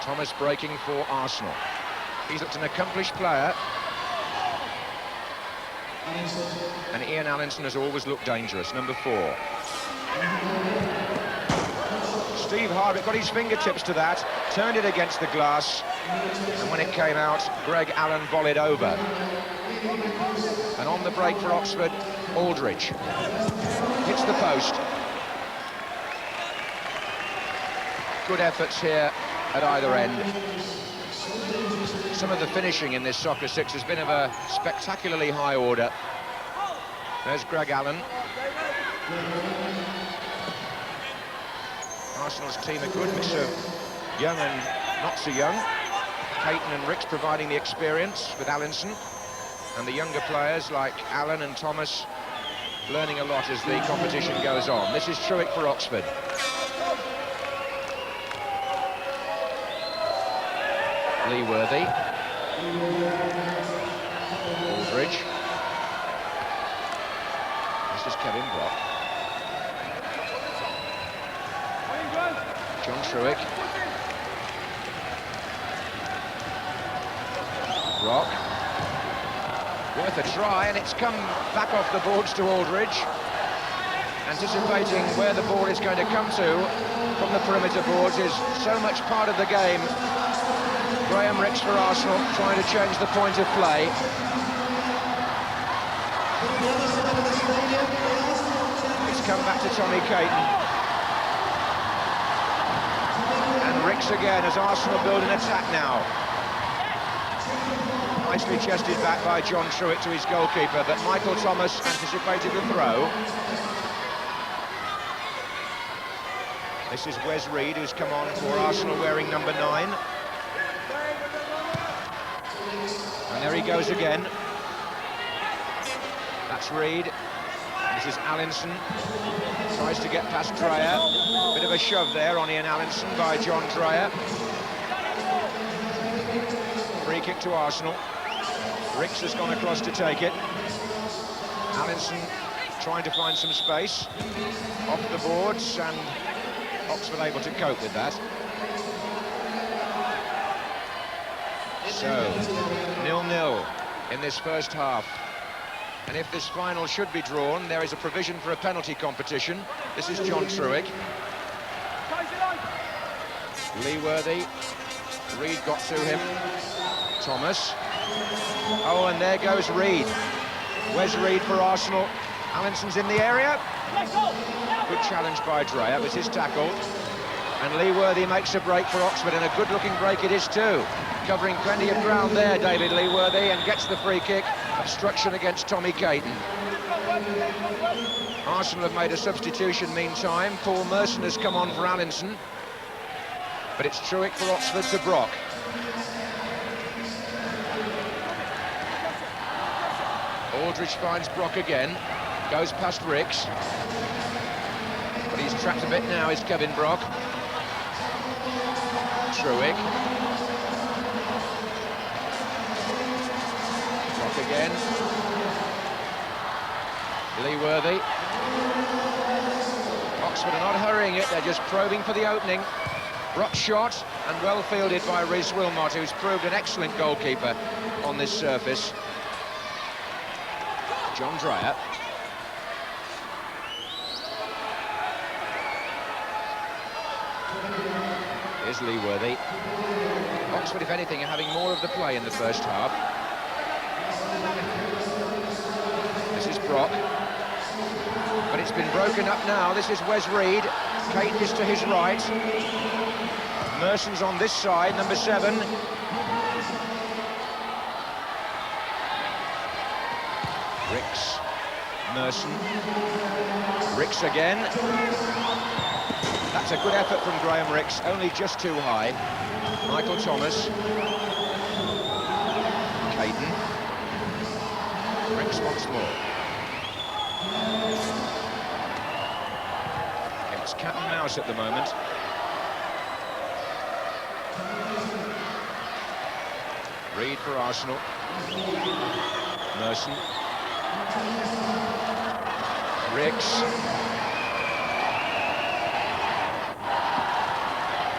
Thomas breaking for Arsenal. He's looked an accomplished player. And Ian Allinson has always looked dangerous, number 4. Steve Hardwick got his fingertips to that, turned it against the glass, and when it came out, Greg Allen volleyed over. And on the break for Oxford, Aldridge hits the post. Good efforts here at either end. Some of the finishing in this Soccer 6 has been of a spectacularly high order. There's Greg Allen. Arsenal's team a good mix of young and not so young. Caton and Ricks providing the experience with Allinson, and the younger players like Allen and Thomas learning a lot as the competition goes on. This is Truick for Oxford. Lee Worthy. Aldridge. This is Kevin Brock. John Truick. Brock. Worth a try, and it's come back off the boards to Aldridge. Anticipating where the ball is going to come to from the perimeter boards is so much part of the game. Graham Ricks for Arsenal, trying to change the point of play. It's come back to Tommy Caton. And Ricks again as Arsenal build an attack now. Nicely chested back by John Truitt to his goalkeeper, but Michael Thomas anticipated the throw. This is Wes Reed, who's come on for Arsenal wearing number 9. And there he goes again. That's Reed. This is Allinson. Tries to get past Dreyer. Bit of a shove there on Ian Allinson by John Dreyer. Free kick to Arsenal. Ricks has gone across to take it. Allinson trying to find some space. Off the boards, and Oxford able to cope with that. So, 0-0 in this first half. And if this final should be drawn, there is a provision for a penalty competition. This is John Truick. Lee Worthy. Reed got to him. Thomas. Oh, and there goes Reid. Where's Reid for Arsenal? Allinson's in the area. Good challenge by Dreyer, was his tackle. And Lee Worthy makes a break for Oxford, and a good-looking break it is too. Covering plenty of ground there, David Lee Worthy, and gets the free kick. Obstruction against Tommy Caton. Arsenal have made a substitution meantime. Paul Merson has come on for Allinson. But it's Truick for Oxford to Brock. Aldridge finds Brock again. Goes past Ricks. But he's trapped a bit now, is Kevin Brock. Truick. Brock again. Lee Worthy. Oxford are not hurrying it, they're just probing for the opening. Brock shot, and well fielded by Rhys Wilmot, who's proved an excellent goalkeeper on this surface. John Dreyer. Here's Lee Worthy. Oxford, if anything, are having more of the play in the first half. This is Brock. But it's been broken up now. This is Wes Reid. Caton is to his right. Merson's on this side, number 7. Ricks. Merson. Ricks again. That's a good effort from Graham Ricks, only just too high. Michael Thomas. Caton. Ricks once more. It's cat and mouse at the moment. Reid for Arsenal. Merson. Ricks.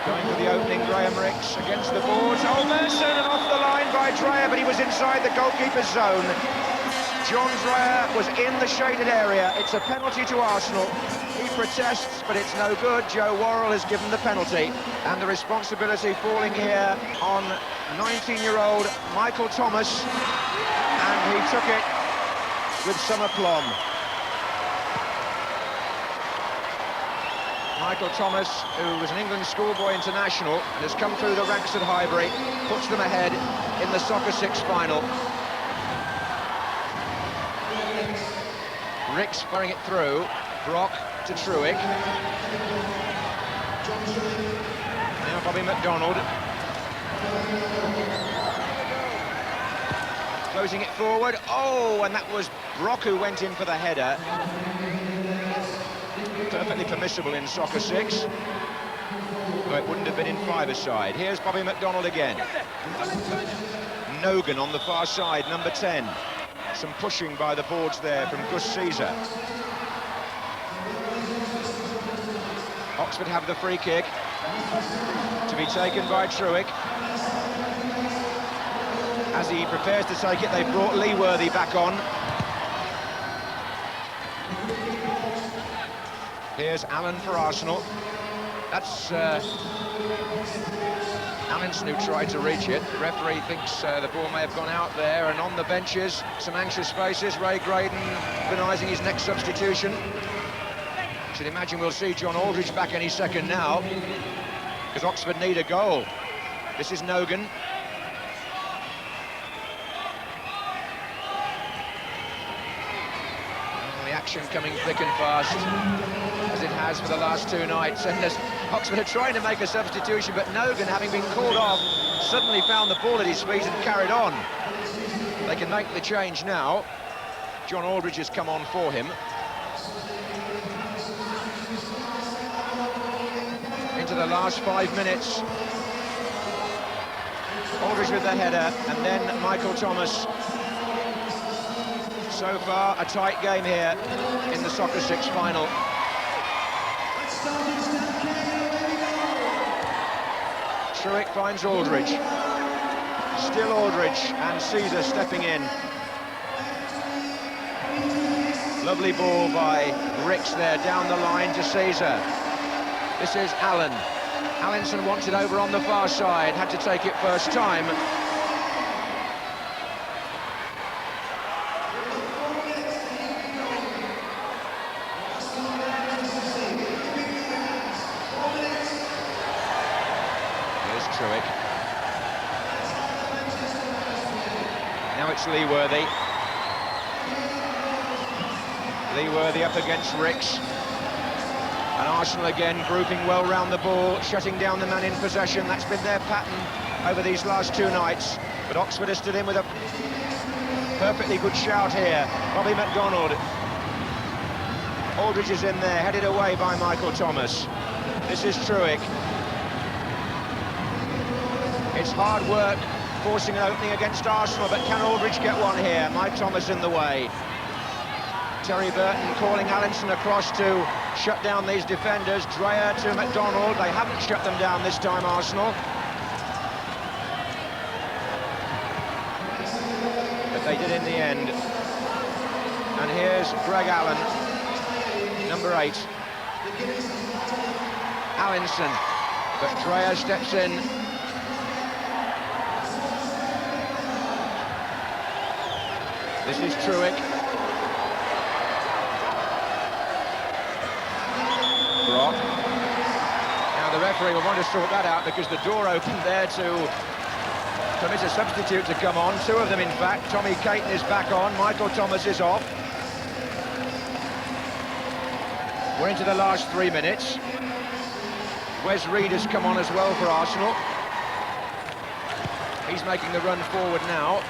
Going for the opening, Graham Ricks against the boards. Oh, Merson, and off the line by Dreyer, but he was inside the goalkeeper's zone. John Dreyer was in the shaded area. It's a penalty to Arsenal. He protests, but it's no good. Joe Worrell has given the penalty, and the responsibility falling here on 19-year-old Michael Thomas, and he took it with some aplomb. Michael Thomas, who was an England schoolboy international and has come through the ranks at Highbury, puts them ahead in the Soccer 6 final. Ricks firing it through. Brock to Truick. Now Bobby McDonald. Closing it forward. Oh, and that was Brock who went in for the header. Perfectly permissible in Soccer 6. Though it wouldn't have been in 5-a-side. Here's Bobby McDonald again. Nogan on the far side, number 10. Some pushing by the boards there from Gus Caesar. Oxford have the free kick to be taken by Truick. As he prepares to take it, they've brought Lee Worthy back on. Here's Allen for Arsenal. That's Allinson who tried to reach it. The referee thinks the ball may have gone out there, and on the benches, some anxious faces. Ray Graydon organising his next substitution. Should imagine we'll see John Aldridge back any second now, because Oxford need a goal. This is Nogan. Oh, the action coming thick and fast, as it has for the last 2 nights. And as Oxford are trying to make a substitution, but Nogan, having been called off, suddenly found the ball at his feet and carried on. They can make the change now. John Aldridge has come on for him. Into the last 5 minutes. Aldridge with the header, and then Michael Thomas. So far, a tight game here in the Soccer 6 final. Truick finds Aldridge. Still Aldridge, and Caesar stepping in. Lovely ball by Ricks there, down the line to Caesar. This is Allen. Allinson wants it over on the far side, had to take it first time. Now it's Leeworthy. Leeworthy up against Ricks. And Arsenal again grouping well round the ball, shutting down the man in possession. That's been their pattern over these last two nights. But Oxford has stood in with a perfectly good shout here. Bobby McDonald. Aldridge is in there, headed away by Michael Thomas. This is Truick. It's hard work forcing an opening against Arsenal, but can Aldridge get one here? Mike Thomas in the way. Terry Burton calling Allinson across to shut down these defenders. Dreyer to McDonald. They haven't shut them down this time, Arsenal. But they did in the end. And here's Greg Allen, number 8. Allinson, but Dreyer steps in. This is Truick. Brock. Now the referee will want to sort that out because the door opened there to permit a substitute to come on. 2 of them, in fact. Tommy Caton is back on. Michael Thomas is off. We're into the last 3 minutes. Wes Reed has come on as well for Arsenal. He's making the run forward now.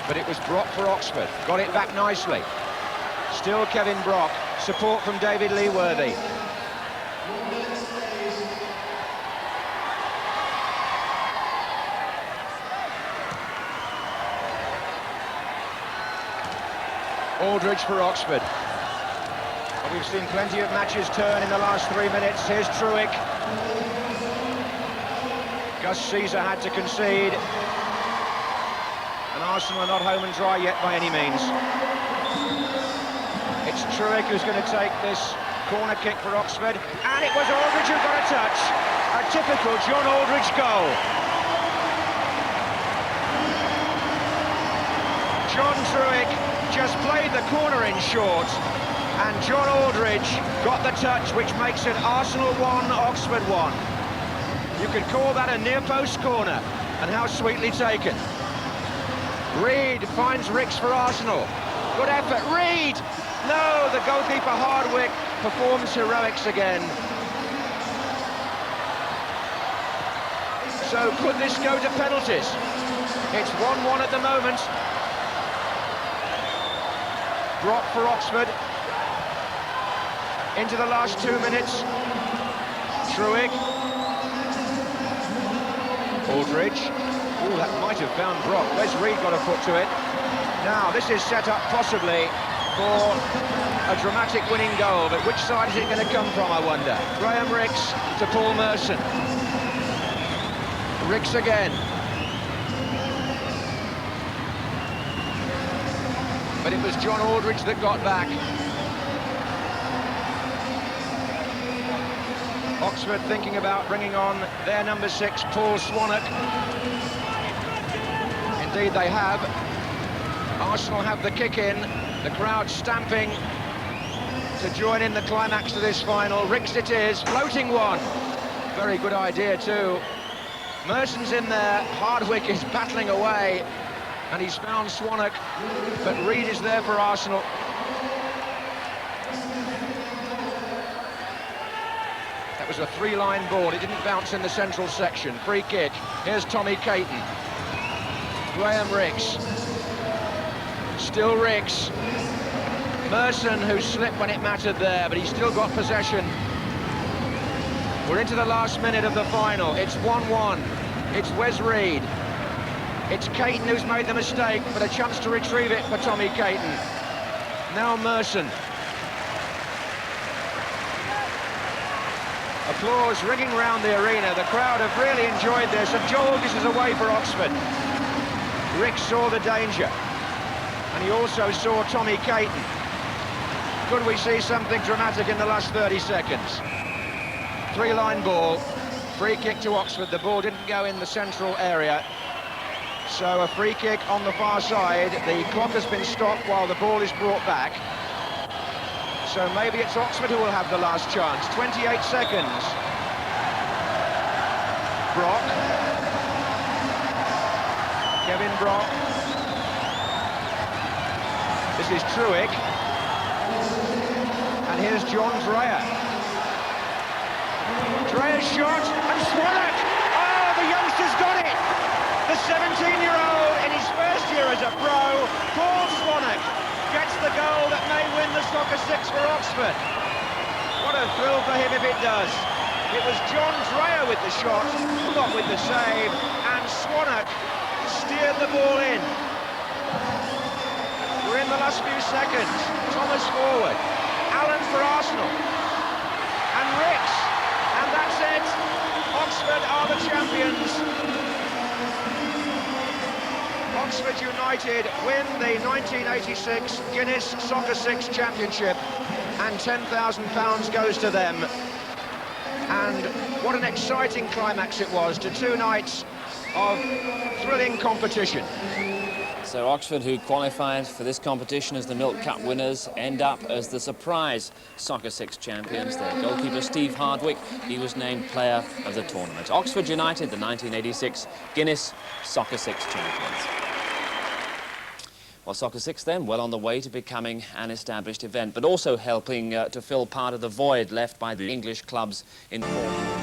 But it was Brock for Oxford. Got it back nicely. Still Kevin Brock. Support from David Leeworthy. Aldridge for Oxford. Well, we've seen plenty of matches turn in the last 3 minutes. Here's Truick. Gus Caesar had to concede. And Arsenal are not home and dry yet by any means. It's Truick who's going to take this corner kick for Oxford. And it was Aldridge who got a touch. A typical John Aldridge goal. John Truick just played the corner in short. And John Aldridge got the touch, which makes it Arsenal 1, Oxford 1. You could call that a near-post corner. And how sweetly taken. Reed finds Ricks for Arsenal. Good effort, Reed! No, the goalkeeper Hardwick performs heroics again. So could this go to penalties? It's 1-1 at the moment. Brock for Oxford. Into the last 2 minutes. Truick. Aldridge. Oh, that might have found Brock. Wes Reed got a foot to it. Now, this is set up possibly for a dramatic winning goal, but which side is it going to come from, I wonder? Graham Ricks to Paul Merson. Ricks again. But it was John Aldridge that got back. Oxford thinking about bringing on their number 6, Paul Swannock. Indeed they have. Arsenal have the kick in, the crowd stamping to join in the climax to this final. Ricks it is, floating one. Very good idea too. Merson's in there, Hardwick is battling away, and he's found Swannock, but Reed is there for Arsenal. That was a 3-line ball, it didn't bounce in the central section. Free kick, here's Tommy Caton. Graham Ricks. Still Ricks. Merson, who slipped when it mattered there, but he's still got possession. We're into the last minute of the final. It's 1-1. It's Wes Reed. It's Caton who's made the mistake, but a chance to retrieve it for Tommy Caton. Now Merson. Applause ringing round the arena. The crowd have really enjoyed this, and Joe August is away for Oxford. Ricks saw the danger, and he also saw Tommy Caton. Could we see something dramatic in the last 30 seconds? 3-line ball, free kick to Oxford. The ball didn't go in the central area, so a free kick on the far side. The clock has been stopped while the ball is brought back. So maybe it's Oxford who will have the last chance. 28 seconds. Brock. Kevin Brock. This is Truick. And here's John Dreyer. Dreyer's shot, and Swanwick! Oh, the youngster's got it! The 17-year-old in his first year as a pro, Paul Swanwick, gets the goal that may win the Soccer Six for Oxford. What a thrill for him if it does. It was John Dreyer with the shot, not with the save, and Swanwick steered the ball in. We're in the last few seconds. Thomas forward. Allen for Arsenal. And Ricks. And that's it. Oxford are the champions. Oxford United win the 1986 Guinness Soccer Six Championship, and £10,000 goes to them. And what an exciting climax it was to 2 nights of thrilling competition. So Oxford, who qualified for this competition as the Milk Cup winners, end up as the surprise Soccer Six champions. Their goalkeeper, Steve Hardwick, he was named player of the tournament. Oxford United, the 1986 Guinness Soccer Six champions. Well, Soccer Six then, well on the way to becoming an established event, but also helping to fill part of the void left by the English clubs in form.